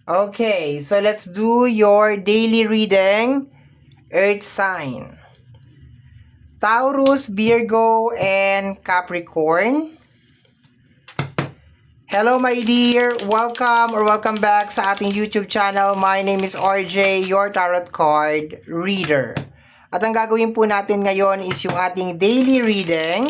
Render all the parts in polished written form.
Okay, so let's do your daily reading. Earth sign. Taurus, Virgo, and Capricorn. Hello my dear! Welcome back sa ating YouTube channel. My name is RJ, your tarot card reader. At ang gagawin po natin ngayon is yung ating daily reading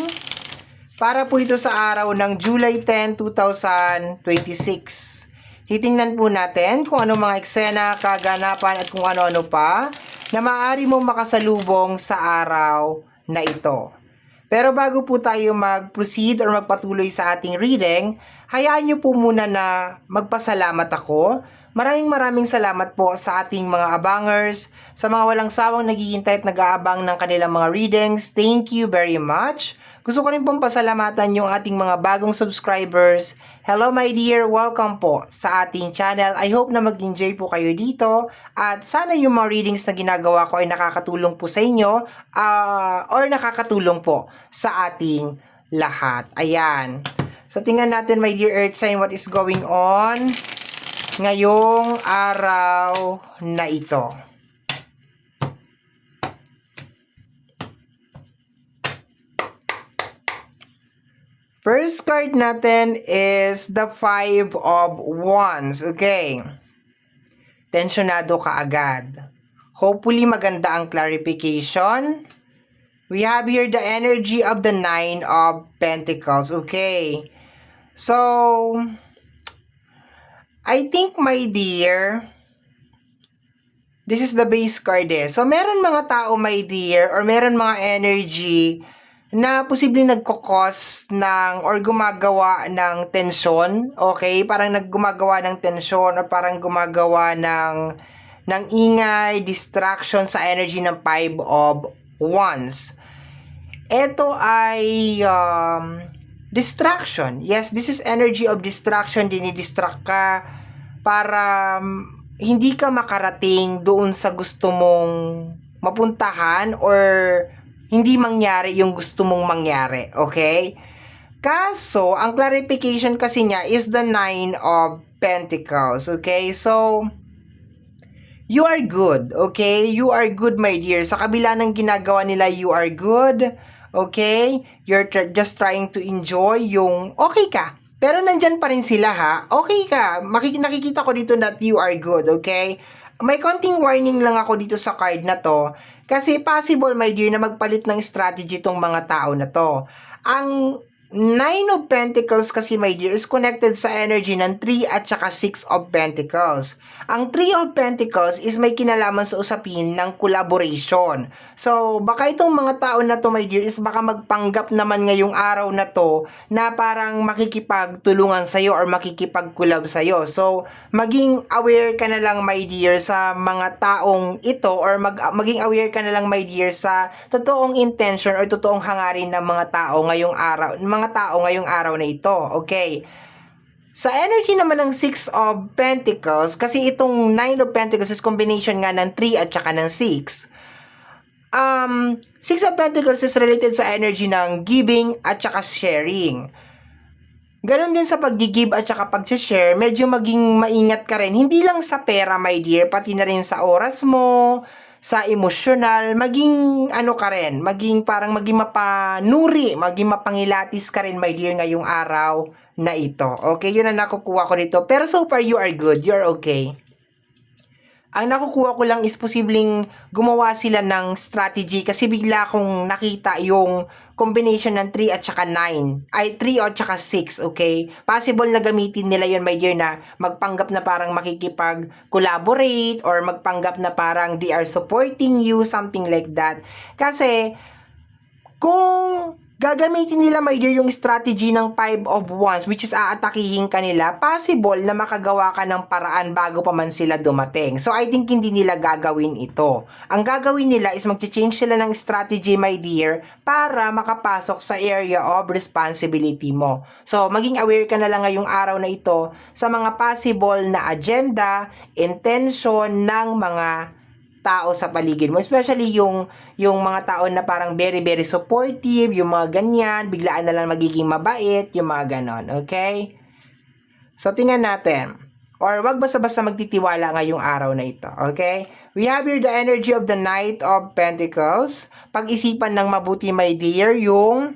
para po ito sa araw ng July 10, 2026. Titingnan po natin kung ano mga eksena, kaganapan at kung ano-ano pa na maaari mong makasalubong sa araw na ito. Pero bago po tayo mag-proceed or magpatuloy sa ating reading, hayaan nyo po muna na magpasalamat ako. Maraming salamat po sa ating mga abangers, sa mga walang sawang naghihintay at nag-aabang ng kanilang mga readings. Thank you very much. Gusto ko rin pong pasalamatan yung ating mga bagong subscribers. Hello my dear, welcome po sa ating channel. I hope na mag-enjoy po kayo dito at sana yung mga readings na ginagawa ko ay nakakatulong po sa inyo or nakakatulong po sa ating lahat. Ayan. So tingnan natin my dear Earth sign what is going on ngayong araw na ito. First card natin is the Five of Wands. Okay. Tensyonado ka agad. Hopefully maganda ang clarification. We have here the energy of the Nine of Pentacles. Okay. So, I think my dear, this is the base card eh. So, meron mga tao my dear or meron mga energy na posibleng nagkokos ng or gumagawa ng tensyon, okay? Parang naggumagawa ng tensyon or parang gumagawa ng ingay, distraction sa energy ng Five of Wands. Ito ay distraction. Yes, this is energy of distraction. Dinidistract ka para hindi ka makarating doon sa gusto mong mapuntahan or hindi mangyari yung gusto mong mangyari, okay? Kaso, ang clarification kasi niya is the Nine of Pentacles, okay? So, you are good, okay? You are good, my dear. Sa kabila ng ginagawa nila, you are good, okay? You're just trying to enjoy yung okay ka. Pero nandyan pa rin sila, ha? Okay ka. Nakikita ko dito that you are good, okay? May konting warning lang ako dito sa card na to. Kasi possible, my dear, na magpalit ng strategy tong mga tao na to. Ang Nine of Pentacles kasi, my dear, is connected sa energy ng 3 at saka 6 of Pentacles. Ang 3 of Pentacles is may kinalaman sa usapin ng collaboration. So, baka itong mga tao na to, my dear, is baka magpanggap naman ngayong araw na to na parang makikipagtulungan sa'yo or makikipag-collab sa'yo. So, maging aware ka na lang, my dear, sa mga taong ito or maging aware ka na lang, my dear, sa totoong intention or totoong hangarin ng mga tao ngayong araw na ito. Okay. Sa energy naman ng 6 of Pentacles, kasi itong 9 of Pentacles is combination nga ng 3 at saka ng 6. 6 of Pentacles is related sa energy ng giving at saka sharing. Ganon din sa pag-give at saka pag-share, medyo maging maingat ka rin. Hindi lang sa pera, my dear, pati na rin sa oras mo, sa emosyonal, maging ano ka rin, maging mapanuri, maging mapangilatis ka rin, my dear, ngayong araw na ito. Okay, yun ang nakukuha ko dito. Pero so far, you are good. You're okay. Ang nakukuha ko lang is posibleng gumawa sila ng strategy kasi bigla kong nakita yung combination ng 3 at saka 9. Ay, 3 at saka 6, okay? Possible na gamitin nila yun, my dear, na magpanggap na parang makikipag-collaborate or magpanggap na parang they are supporting you, something like that. Kasi, kung gagamitin nila, my dear, yung strategy ng 5 of Wands, which is aatakihin kanila, possible na makagawa ka ng paraan bago pa man sila dumating. So, I think hindi nila gagawin ito. Ang gagawin nila is mag-change sila ng strategy, my dear, para makapasok sa area of responsibility mo. So, maging aware ka na lang ngayong araw na ito sa mga possible na agenda, intention ng mga tao sa paligid mo, especially yung mga tao na parang very supportive, yung mga ganyan, biglaan na lang magiging mabait, yung mga ganon, okay? So, tingnan natin. Or wag basta-basta magtitiwala ngayong araw na ito. Okay? We have here the energy of the Knight of Pentacles. Pag-isipan ng mabuti, my dear, yung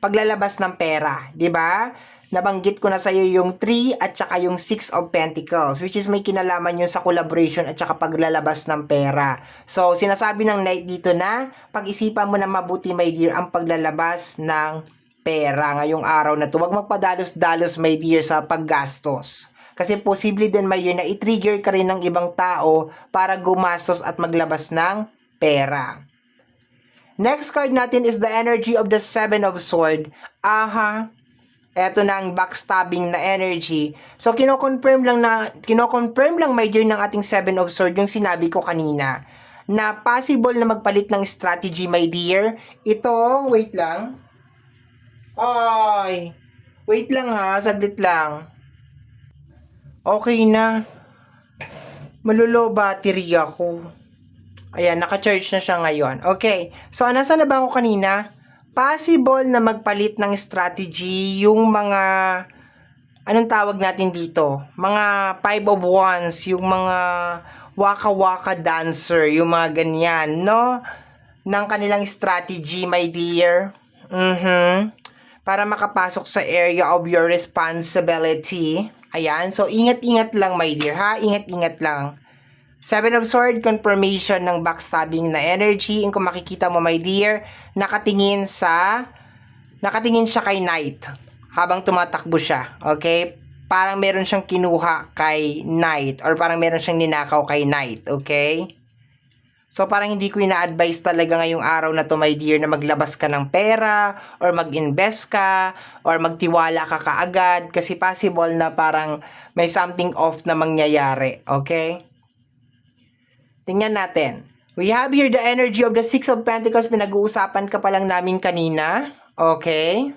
paglalabas ng pera. 'Di ba? Nabanggit ko na sa iyo yung 3 at saka yung 6 of Pentacles, which is may kinalaman yun sa collaboration at saka paglalabas ng pera. So, sinasabi ng Knight dito na pag-isipan mo na mabuti, my dear, ang paglalabas ng pera ngayong araw na to. Huwag magpadalos-dalos, my dear, sa paggastos. Kasi posible din, my dear, na i-trigger ka rin ng ibang tao para gumastos at maglabas ng pera. Next card natin is the energy of the Seven of Swords. Eto na ang backstabbing na energy. So, kino-confirm lang, my dear, ng ating Seven of Swords yung sinabi ko kanina. Na possible na magpalit ng strategy, my dear. Itong, wait lang. Wait lang ha, saglit lang. Okay na. Malulo battery ako. Ayan, naka-charge na siya ngayon. Okay. So, nasa na ba ako kanina? Possible na magpalit ng strategy yung mga, anong tawag natin dito? Mga Five of Wands, yung mga waka-waka dancer, yung mga ganyan, no? Ng kanilang strategy, my dear. Para makapasok sa area of your responsibility. Ayan, so ingat-ingat lang, my dear, ha? Ingat-ingat lang. Seven of Swords, confirmation ng backstabbing na energy. And kung makikita mo, my dear, nakatingin siya kay Knight habang tumatakbo siya. Okay? Parang meron siyang kinuha kay Knight or parang meron siyang ninakaw kay Knight. Okay? So, parang hindi ko ina-advise talaga ngayong araw na to, my dear, na maglabas ka ng pera or mag-invest ka or magtiwala ka kaagad kasi possible na parang may something off na mangyayari. Okay? Tingnan natin. We have here the energy of the Six of Pentacles. Pinag-uusapan ka pa lang namin kanina. Okay.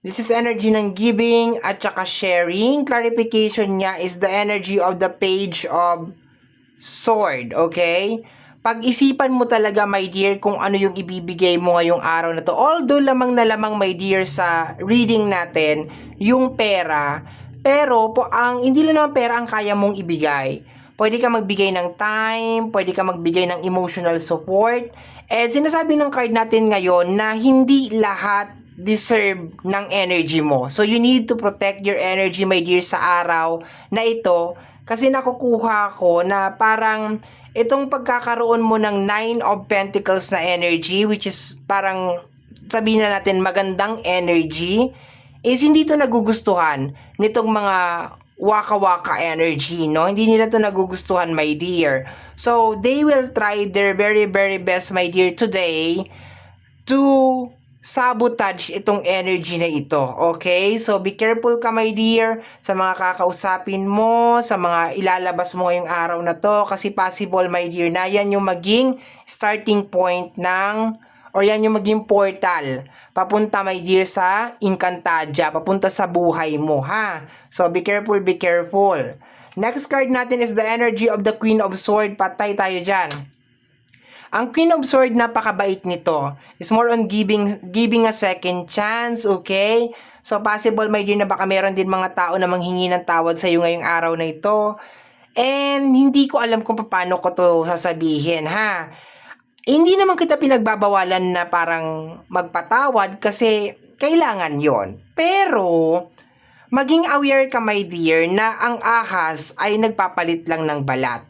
This is energy ng giving at saka sharing. Clarification niya is the energy of the Page of Sword. Okay. Pag-isipan mo talaga, my dear, kung ano yung ibibigay mo ngayong araw na to. Although lamang na lamang, my dear, sa reading natin, yung pera. Pero, hindi lang naman pera ang kaya mong ibigay. Pwede ka magbigay ng time, pwede ka magbigay ng emotional support. And sinasabi ng card natin ngayon na hindi lahat deserve ng energy mo. So you need to protect your energy, my dear, sa araw na ito. Kasi nakukuha ko na parang itong pagkakaroon mo ng Nine of Pentacles na energy, which is parang sabihin na natin magandang energy, is hindi to nagugustuhan nitong mga waka-waka energy, no? Hindi nila to nagugustuhan, my dear. So, they will try their very, very best, my dear, today to sabotage itong energy na ito. Okay? So, be careful ka, my dear, sa mga kakausapin mo, sa mga ilalabas mo ngayong araw na to, kasi possible, my dear, na yan yung maging starting point or yan yung maging portal papunta, my dear, sa Encantadia, papunta sa buhay mo, ha? So, be careful, be careful. Next card natin is the energy of the Queen of Swords. Patay tayo dyan. Ang Queen of Swords, napakabait nito. It's more on giving a second chance, okay? So, possible, my dear, na baka meron din mga tao na manghingi ng tawad sa iyo ngayong araw na ito. And, hindi ko alam kung paano ko to sasabihin, ha? Hindi naman kita pinagbabawalan na parang magpatawad kasi kailangan yon. Pero, maging aware ka, my dear, na ang ahas ay nagpapalit lang ng balat.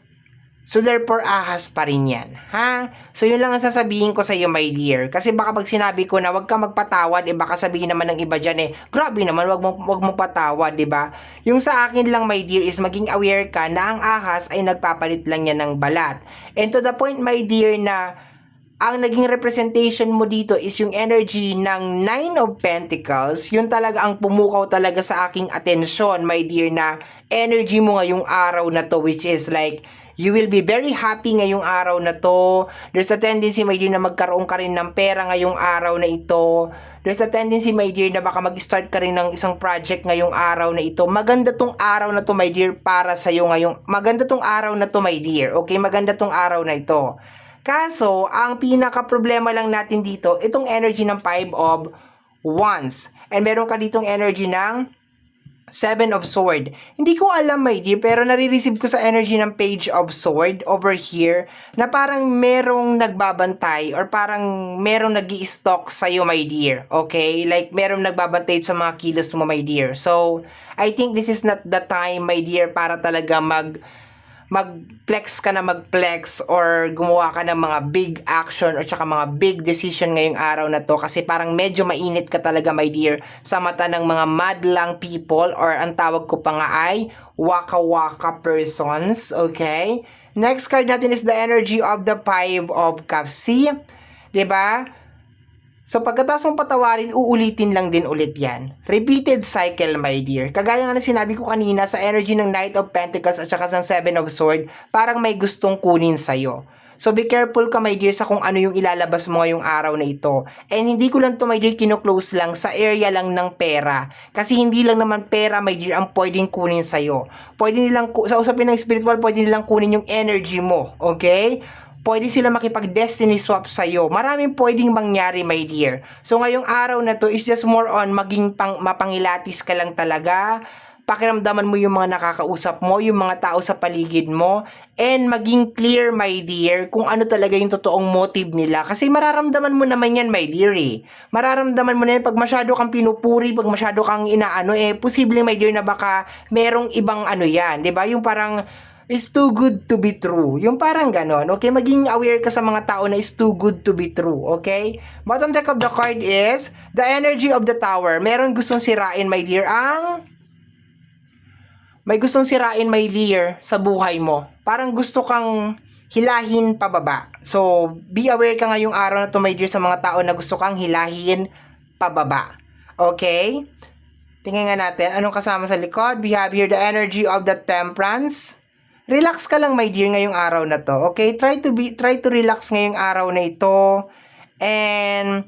So, therefore, ahas pa rin yan. Ha? So, yun lang ang sasabihin ko sa iyo, my dear. Kasi baka pag sinabi ko na wag ka magpatawad, baka sabihin naman ng iba dyan, grabe naman, wag mo patawad, diba? Yung sa akin lang, my dear, is maging aware ka na ang ahas ay nagpapalit lang yan ng balat. And to the point, my dear, na ang naging representation mo dito is yung energy ng Nine of Pentacles. Yun talaga ang pumukaw talaga sa aking atensyon, my dear, na energy mo ngayong araw na to, which is like, you will be very happy ngayong araw na to. There's a tendency, my dear, na magkaroon ka rin ng pera ngayong araw na ito. There's a tendency, my dear, na baka mag-start ka rin ng isang project ngayong araw na ito. Maganda tong araw na to, my dear, para sa'yo ngayong. Maganda tong araw na to, my dear. Okay, maganda tong araw na ito. Kaso, ang pinaka-problema lang natin dito, itong energy ng Five of Wands. And meron ka ditong energy ng Seven of Sword. Hindi ko alam, my dear, pero nare-receive ko sa energy ng Page of Sword over here na parang merong nagbabantay or parang merong nag-i-stalk sa'yo, my dear. Okay? Like, merong nagbabantay sa mga kilos mo, my dear. So, I think this is not the time, my dear, para talaga mag-flex ka na mag-flex or gumawa ka ng mga big action or tsaka mga big decision ngayong araw na to kasi parang medyo mainit ka talaga, my dear, sa mata ng mga madlang people or ang tawag ko pa nga ay waka-waka persons. Okay? Next card natin is the energy of the Five of Cups. See? 'Di ba? So pagkatapos mong patawarin, uulitin lang din ulit yan. Repeated cycle, my dear. Kagaya nga na sinabi ko kanina sa energy ng Knight of Pentacles at saka sa Seven of Swords, parang may gustong kunin sa'yo. So be careful ka, my dear, sa kung ano yung ilalabas mo ngayong araw na ito. And hindi ko lang to, my dear, kino-close lang sa area lang ng pera. Kasi hindi lang naman pera, my dear, ang pwedeng kunin sa'yo. Pwede nilang, sa usapin ng spiritual, pwede nilang kunin yung energy mo. Okay? Pwede sila makipag-destiny swap sa'yo. Maraming pwedeng mangyari, my dear. So, ngayong araw na to is just more on maging mapangilatis ka lang talaga. Pakiramdaman mo yung mga nakakausap mo, yung mga tao sa paligid mo, and maging clear, my dear, kung ano talaga yung totoong motive nila. Kasi mararamdaman mo naman yan, my dear, eh. Mararamdaman mo na yan, pag masyado kang pinupuri, pag masyado kang inaano, posible, my dear, na baka merong ibang ano yan, di ba? Yung parang, is too good to be true. Yung parang ganon, okay? Maging aware ka sa mga tao na is too good to be true, okay? Bottom deck of the card is the energy of the Tower. Meron gustong sirain, my dear, may gustong sirain, my dear, sa buhay mo. Parang gusto kang hilahin pababa. So, be aware ka ngayong araw na to, my dear, sa mga tao na gusto kang hilahin pababa. Okay? Tingnan nga natin, anong kasama sa likod? We have here the energy of the Temperance. Relax ka lang, my dear, ngayong araw na to. Okay? Try to relax ngayong araw na ito. And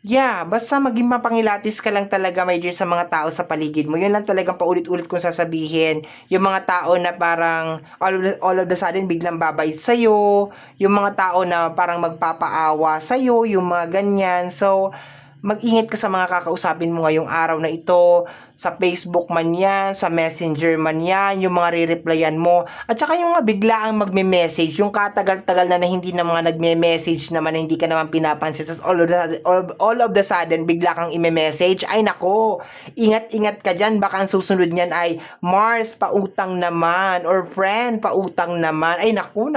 yeah, basta maging mapangilatis ka lang talaga, my dear, sa mga tao sa paligid mo. Yun lang talagang paulit-ulit kong sasabihin. Yung mga tao na parang all of the sudden biglang babait sa'yo. Yung mga tao na parang magpapaawa sa'yo. Yung mga ganyan. So, mag-ingat ka sa mga kakausapin mo ngayong araw na ito. Sa Facebook man yan, sa Messenger man yan, yung mga re-replyan mo. At saka yung mga biglaang magme-message, yung katagal-tagal na hindi na mga nagme-message naman na hindi ka naman pinapansin. Tapos all of the sudden, bigla kang ime-message. Ay nako, ingat-ingat ka dyan. Baka ang susunod niyan ay Mars, pautang naman. Or friend, pautang naman. Ay naku.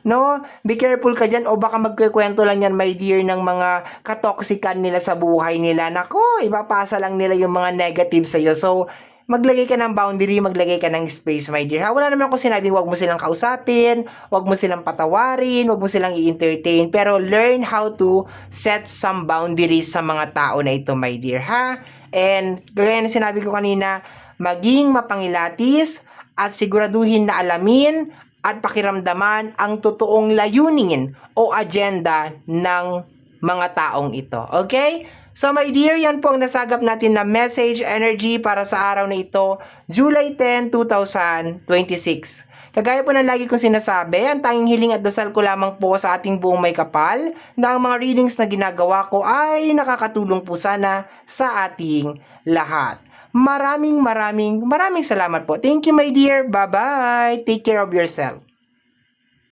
No? Be careful ka dyan. O baka magkikwento lang yan, my dear, ng mga katoksikan nila sa buhay nila. Nako, ipapasa lang nila yung mga negative sa'yo. So, maglagay ka ng boundary, maglagay ka ng space, my dear. Ha? Wala naman ako sinabing wag mo silang kausapin, wag mo silang patawarin, wag mo silang i-entertain, pero learn how to set some boundaries sa mga tao na ito, my dear. Ha? And, gaya na sinabi ko kanina, maging mapangilatis at siguraduhin na alamin at pakiramdaman ang totoong layunin o agenda ng mga taong ito. Okay? So my dear, yan po ang nasagap natin na message energy para sa araw na ito, July 10, 2026. Kagaya po ng lagi kong sinasabi, ang tanging hiling at dasal ko lamang po sa ating buong may kapal na ang mga readings na ginagawa ko ay nakakatulong po sana sa ating lahat. Maraming salamat po. Thank you, my dear. Bye-bye. Take care of yourself.